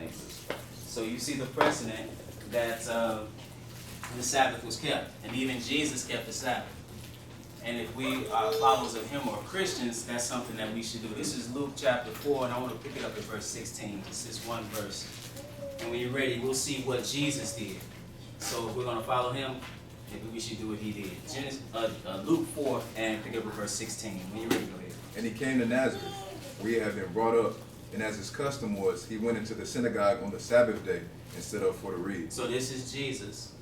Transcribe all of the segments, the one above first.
Thanks. So you see the precedent that the Sabbath was kept, and even Jesus kept the Sabbath. And if we are followers of him or Christians, that's something that we should do. This is Luke chapter 4, and I want to pick it up at verse 16. This is one verse. And when you're ready, we'll see what Jesus did. So if we're going to follow him, maybe we should do what he did. Luke 4, and pick up at verse 16. When you're ready, go ahead. And he came to Nazareth, where he had been brought up, and as his custom was, he went into the synagogue on the Sabbath day and stood up for the read. So this is Jesus.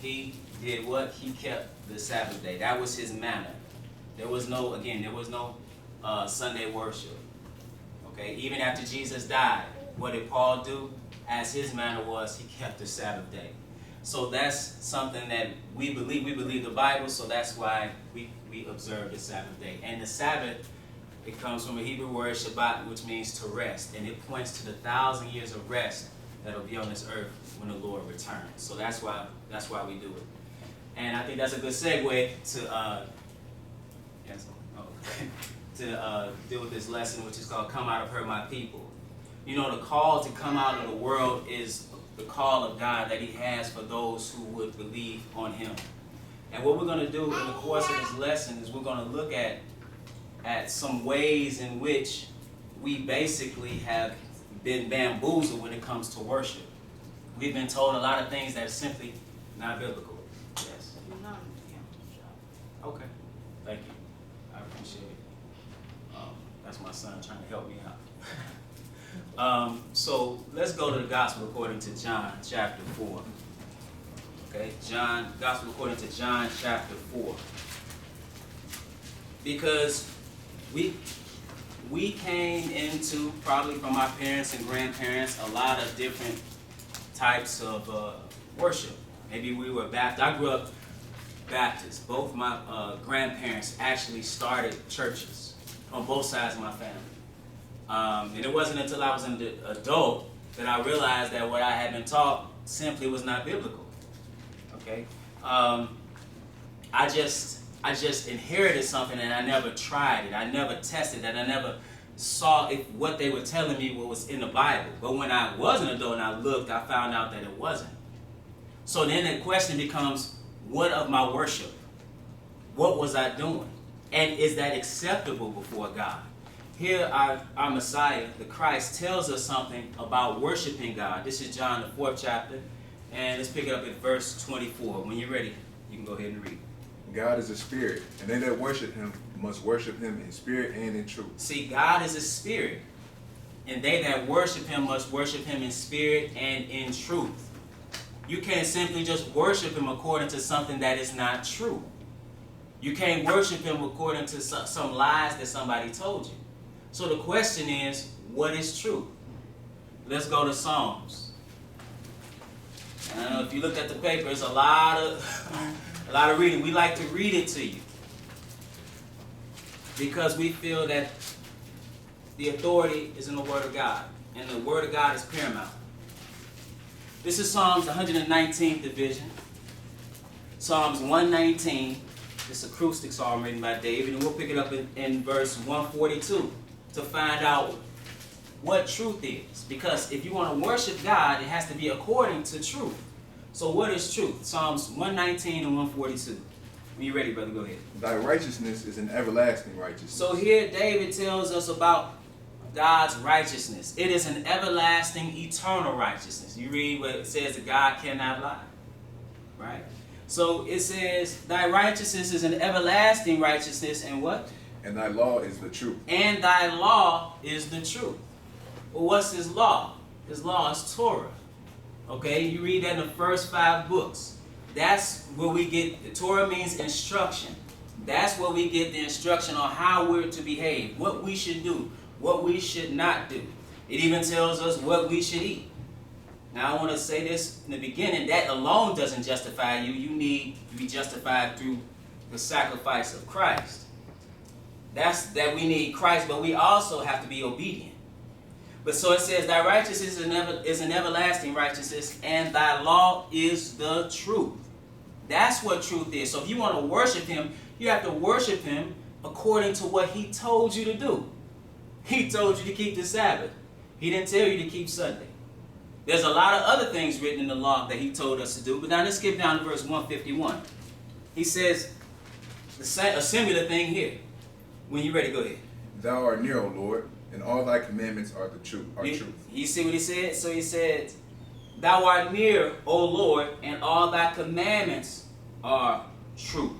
He did what? He kept the Sabbath day. That was his manner. There was no Sunday worship. Okay, even after Jesus died, what did Paul do? As his manner was, he kept the Sabbath day. So that's something that we believe. We believe the Bible, so that's why we observe the Sabbath day. And the Sabbath, it comes from a Hebrew word, Shabbat, which means to rest. And it points to the 1,000 years of rest that will be on this earth when the Lord returns. So that's why we do it. And I think that's a good segue to deal with this lesson, which is called "Come Out of Her, My People." You know, the call to come out of the world is the call of God that he has for those who would believe on him. And what we're going to do in the course of this lesson is we're going to look at some ways in which we basically have been bamboozled when it comes to worship. We've been told a lot of things that are simply not biblical. Yes? Okay. Thank you. I appreciate it. That's my son trying to help me out. So let's go to the Gospel according to John chapter 4. Okay, Gospel according to John chapter 4. Because we came into, probably from our parents and grandparents, a lot of different types of worship. Maybe we were Baptist. I grew up Baptist. Both my grandparents actually started churches on both sides of my family. And it wasn't until I was an adult that I realized that what I had been taught simply was not biblical. Okay? I just inherited something and I never tried it. I never tested it. I never saw if what they were telling me was in the Bible. But when I was an adult and I looked, I found out that it wasn't. So then the question becomes, what of my worship? What was I doing? And is that acceptable before God? Here our Messiah, the Christ, tells us something about worshiping God. This is John, the 4th chapter. And let's pick it up at verse 24. When you're ready, you can go ahead and read. God is a spirit, and they that worship him must worship him in spirit and in truth. See, God is a spirit, and they that worship him must worship him in spirit and in truth. You can't simply just worship him according to something that is not true. You can't worship him according to some lies that somebody told you. So the question is, what is true? Let's go to Psalms. I don't know if you looked at the paper, it's a lot of reading. We like to read it to you because we feel that the authority is in the Word of God, and the Word of God is paramount. This is Psalms 119th division. Psalms 119. This acoustic psalm written by David, and we'll pick it up in verse 142 to find out what truth is. Because if you want to worship God, it has to be according to truth. So what is truth? Psalms 119 and 142. When you're ready, brother, go ahead. Thy righteousness is an everlasting righteousness. So here David tells us about God's righteousness. It is an everlasting, eternal righteousness. You read what it says that God cannot lie. Right? So it says, thy righteousness is an everlasting righteousness, and what? And thy law is the truth. And thy law is the truth. Well, what's his law? His law is Torah. Okay, you read that in the first 5 books. That's where we get, Torah means instruction. That's where we get the instruction on how we're to behave, what we should do, what we should not do. It even tells us what we should eat. Now I want to say this in the beginning, that alone doesn't justify you. You need to be justified through the sacrifice of Christ. That's that we need Christ, but we also have to be obedient. But so it says, thy righteousness is an everlasting righteousness, and thy law is the truth. That's what truth is. So if you want to worship him, you have to worship him according to what he told you to do. He told you to keep the Sabbath. He didn't tell you to keep Sunday. There's a lot of other things written in the law that he told us to do. But now let's skip down to verse 151. He says a similar thing here. When you're ready, go ahead. Thou art near, O Lord, and all thy commandments are the truth. You see what he said? So he said, Thou art near, O Lord, and all thy commandments are truth.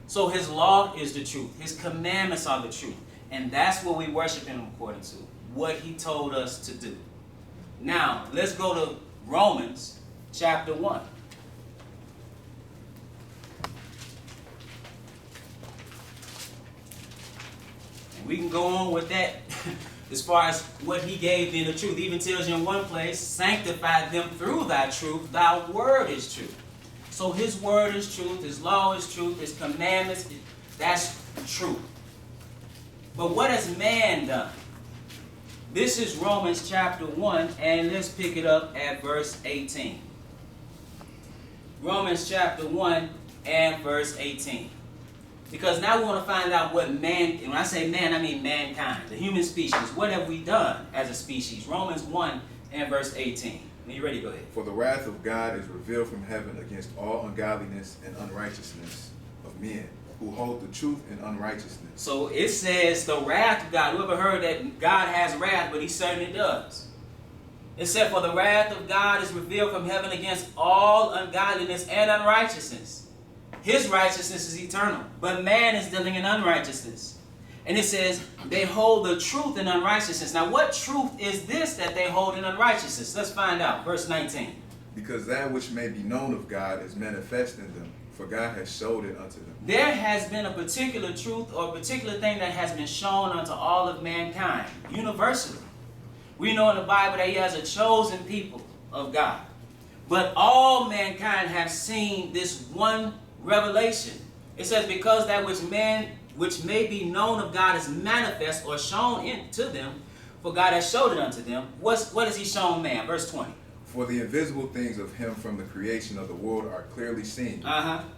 So his law is the truth. His commandments are the truth. And that's what we worship him according to. What he told us to do. Now, let's go to Romans chapter 1. And we can go on with that as far as what he gave in the truth. Even tells you in one place, sanctify them through thy truth. Thy word is truth. So his word is truth. His law is truth. His commandments, that's truth. But what has man done? This is Romans chapter 1, and let's pick it up at verse 18. Romans chapter 1 and verse 18. Because now we want to find out what man, when I say man, I mean mankind, the human species. What have we done as a species? Romans 1 and verse 18. When you're ready, go ahead. For the wrath of God is revealed from heaven against all ungodliness and unrighteousness of men, who hold the truth in unrighteousness. So it says the wrath of God. Whoever heard that God has wrath, but he certainly does. It said, for the wrath of God is revealed from heaven against all ungodliness and unrighteousness. His righteousness is eternal, but man is dealing in unrighteousness. And it says, they hold the truth in unrighteousness. Now, what truth is this that they hold in unrighteousness? Let's find out. Verse 19. Because that which may be known of God is manifest in them, for God has showed it unto them. There has been a particular truth or a particular thing that has been shown unto all of mankind, universally. We know in the Bible that he has a chosen people of God. But all mankind have seen this one revelation. It says, because that which may be known of God is manifest or shown to them, for God has showed it unto them. What has he shown man? Verse 20. For the invisible things of him from the creation of the world are clearly seen,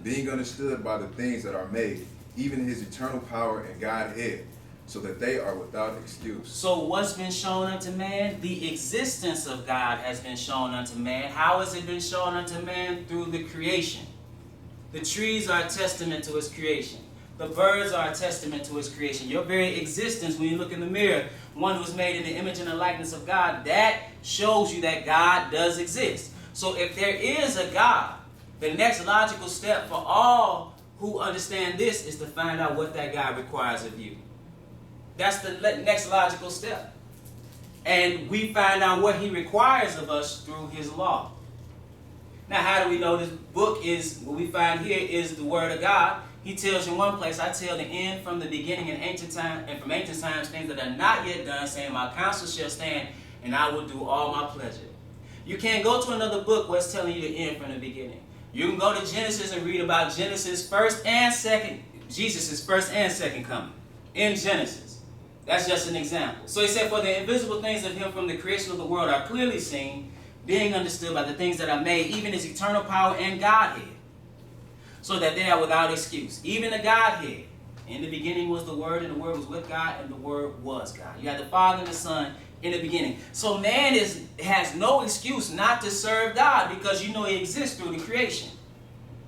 being understood by the things that are made, even his eternal power and Godhead, so that they are without excuse. So what's been shown unto man? The existence of God has been shown unto man. How has it been shown unto man? Through the creation. The trees are a testament to his creation. The birds are a testament to his creation. Your very existence, when you look in the mirror, one who's made in the image and the likeness of God, that shows you that God does exist. So if there is a God, the next logical step for all who understand this is to find out what that God requires of you. That's the next logical step. And we find out what he requires of us through his law. Now, how do we know this book is, what we find here is the word of God? He tells you in one place, I tell the end from the beginning and ancient time, and from ancient times things that are not yet done, saying my counsel shall stand, and I will do all my pleasure. You can't go to another book where it's telling you the end from the beginning. You can go to Genesis and read about Genesis first and second, Jesus' first and second coming in Genesis. That's just an example. So he said, for the invisible things of him from the creation of the world are clearly seen, being understood by the things that are made, even his eternal power and Godhead, so that they are without excuse. Even the Godhead. In the beginning was the Word, and the Word was with God, and the Word was God. You had the Father and the Son in the beginning. So man has no excuse not to serve God, because you know he exists through the creation.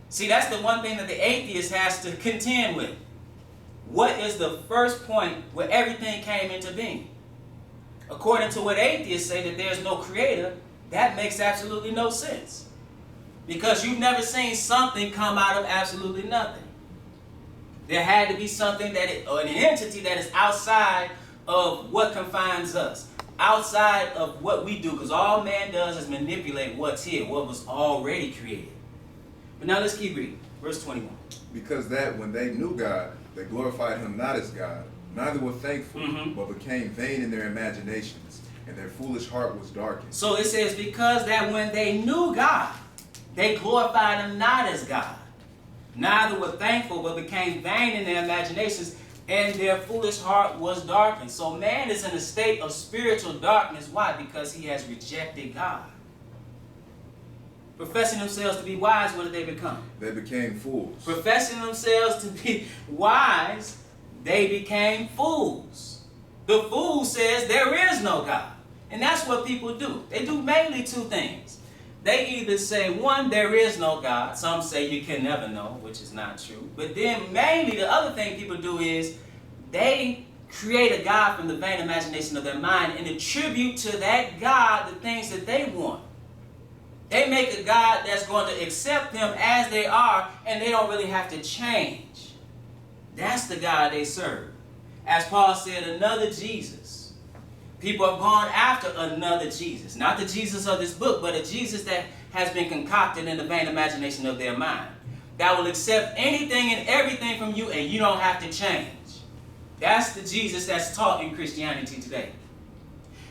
See, that's the one thing that the atheist has to contend with. What is the first point where everything came into being? According to what atheists say, that there's no creator, that makes absolutely no sense. Because you've never seen something come out of absolutely nothing. There had to be something or an entity that is outside of what confines us, outside of what we do, because all man does is manipulate what's here, what was already created. But now let's keep reading. Verse 21. Because that when they knew God, they glorified him not as God, neither were thankful, but became vain in their imaginations, and their foolish heart was darkened. So it says, because that when they knew God, they glorified him not as God, neither were thankful, but became vain in their imaginations, and their foolish heart was darkened. So man is in a state of spiritual darkness. Why? Because he has rejected God. Professing themselves to be wise, what did they become? They became fools. Professing themselves to be wise, they became fools. The fool says there is no God. And that's what people do. They do mainly two things. They either say, one, there is no God. Some say you can never know, which is not true. But then mainly the other thing people do is they create a God from the vain imagination of their mind and attribute to that God the things that they want. They make a God that's going to accept them as they are, and they don't really have to change. That's the God they serve. As Paul said, another Jesus. People have gone after another Jesus. Not the Jesus of this book, but a Jesus that has been concocted in the vain imagination of their mind. That will accept anything and everything from you, and you don't have to change. That's the Jesus that's taught in Christianity today.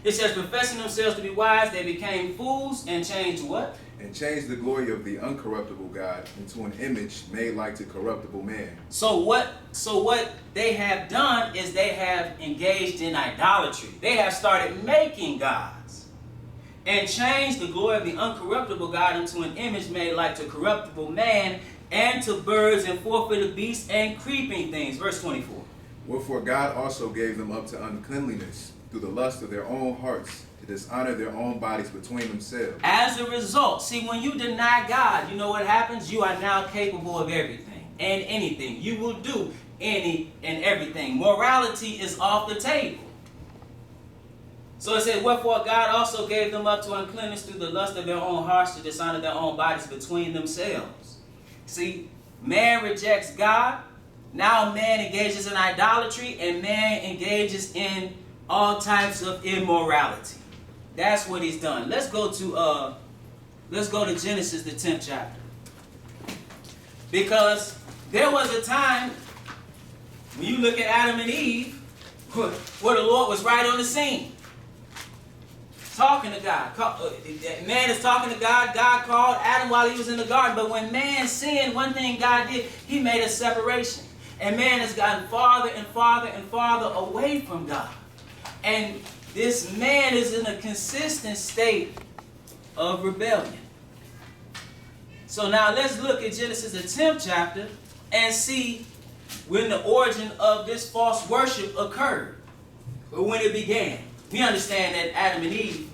It says, professing themselves to be wise, they became fools and changed what? And changed the glory of the uncorruptible God into an image made like to corruptible man. So what they have done is they have engaged in idolatry. They have started making gods and changed the glory of the uncorruptible God into an image made like to corruptible man and to birds and four-footed beasts and creeping things. Verse 24. Wherefore God also gave them up to uncleanliness through the lust of their own hearts, to dishonor their own bodies between themselves. As a result, see, when you deny God, you know what happens? You are now capable of everything and anything. You will do any and everything. Morality is off the table. So it said, wherefore God also gave them up to uncleanness through the lust of their own hearts, to dishonor their own bodies between themselves. See, man rejects God. Now man engages in idolatry, and man engages in all types of immorality. That's what he's done. Let's go to Genesis, the 10th chapter. Because there was a time when you look at Adam and Eve, where the Lord was right on the scene, talking to God. Man is talking to God. God called Adam while he was in the garden. But when man sinned, one thing God did, he made a separation. And man has gotten farther and farther and farther away from God. And this man is in a consistent state of rebellion. So now let's look at Genesis, the 10th chapter, and see when the origin of this false worship occurred, or when it began. We understand that Adam and Eve,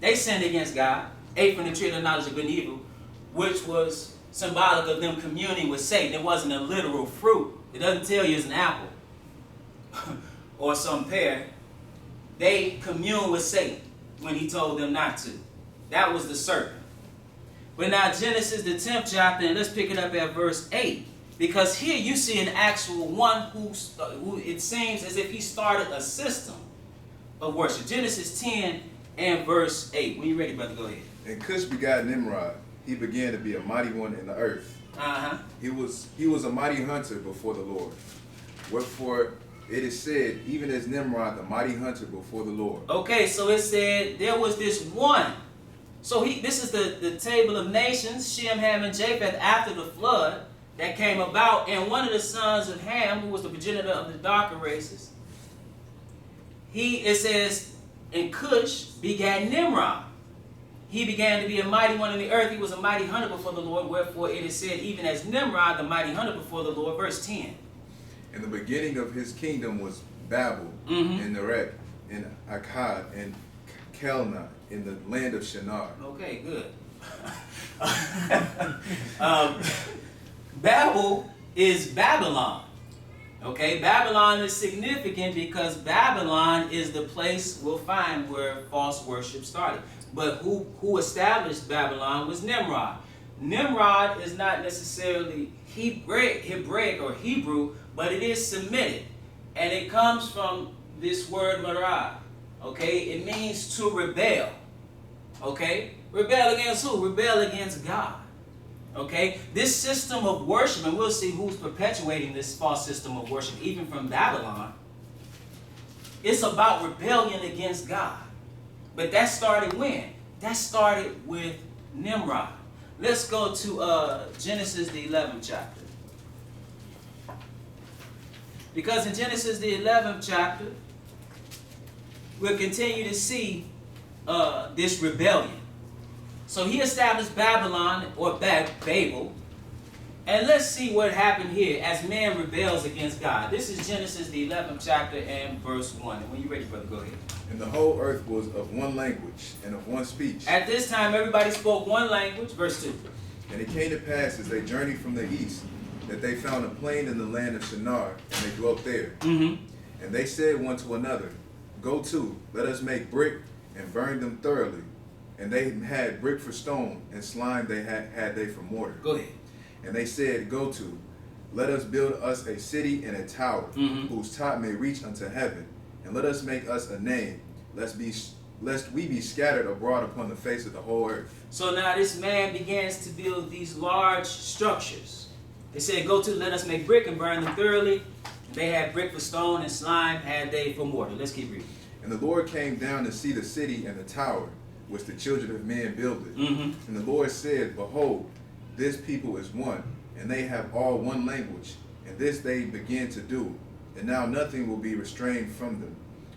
they sinned against God, ate from the tree of the knowledge of good and evil, which was symbolic of them communing with Satan. It wasn't a literal fruit. It doesn't tell you it's an apple or some pear. They communed with Satan when he told them not to. That was the serpent. But now Genesis, the 10th chapter, and let's pick it up at verse 8. Because here you see an actual one who it seems as if he started a system of worship. Genesis 10 and verse 8. When you're ready, brother, go ahead. And Cush begot Nimrod. He began to be a mighty one in the earth. He was a mighty hunter before the Lord. Wherefore it is said, even as Nimrod, the mighty hunter before the Lord. Okay, so it said there was this one. So this is the table of nations, Shem, Ham, and Japheth after the flood that came about. And one of the sons of Ham, who was the progenitor of the darker races, it says, and Cush begat Nimrod. He began to be a mighty one in the earth. He was a mighty hunter before the Lord. Wherefore it is said, even as Nimrod, the mighty hunter before the Lord. Verse 10. And the beginning of his kingdom was Babel, and Nerek, and Akkad, and Calneh, in the land of Shinar. Okay, good. Babel is Babylon. Okay, Babylon is significant because Babylon is the place we'll find where false worship started. But who established Babylon was Nimrod. Nimrod is not necessarily Hebraic or Hebrew, but it is Semitic. And it comes from this word marad. Okay, it means to rebel. Okay, rebel against who? Rebel against God. Okay, this system of worship, and we'll see who's perpetuating this false system of worship, even from Babylon. It's about rebellion against God. But that started when? That started with Nimrod. Let's go to Genesis, the 11th chapter. Because in Genesis, the 11th chapter, we'll continue to see this rebellion. So he established Babylon, or Babel, And let's see what happened here as man rebels against God. This is Genesis, the 11th chapter and verse 1. And when you're ready, brother, go ahead. And the whole earth was of one language and of one speech. At this time, everybody spoke one language. Verse 2. And it came to pass as they journeyed from the east, that they found a plain in the land of Shinar, and they dwelt there. And they said one to another, Go to, let us make brick, and burn them thoroughly. And they had brick for stone, and slime they had they for mortar. Go ahead. And they said, Go to, let us build us a city and a tower, whose top may reach unto heaven, and let us make us a name, lest we be scattered abroad upon the face of the whole earth. So now this man begins to build these large structures. They said, Go to, let us make brick and burn them thoroughly. They had brick for stone, and slime had they for mortar. Let's keep reading. And the Lord came down to see the city and the tower, which the children of men builded. And the Lord said, Behold, this people is one, and they have all one language, and this they begin to do. And now nothing will be restrained from them,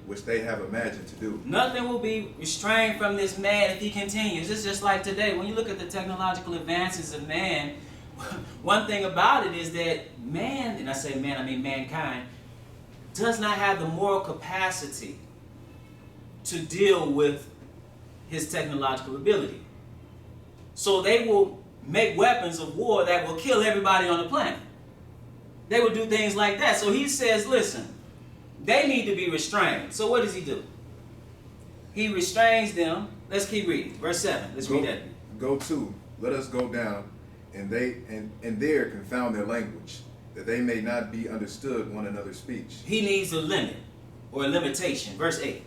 which they have imagined to do. Nothing will be restrained from this man if he continues. It's just like today. When you look at the technological advances of man, one thing about it is that man, and I say man, I mean mankind, does not have the moral capacity to deal with his technological ability. So they will make weapons of war that will kill everybody on the planet. They will do things like that. So he says, listen, they need to be restrained. So what does he do? He restrains them. Let's keep reading. Verse 7. Let's read that. Go to, let us go down, and there confound their language, that they may not be understood one another's speech. He needs a limit or a limitation. Verse 8.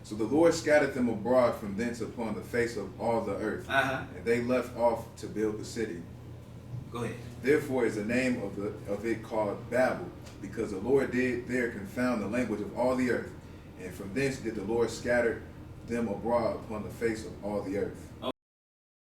So the Lord scattered them abroad from thence upon the face of all the earth, and they left off to build the city. Go ahead. Therefore is the name of it called Babel, because the Lord did there confound the language of all the earth, and from thence did the Lord scatter them abroad upon the face of all the earth.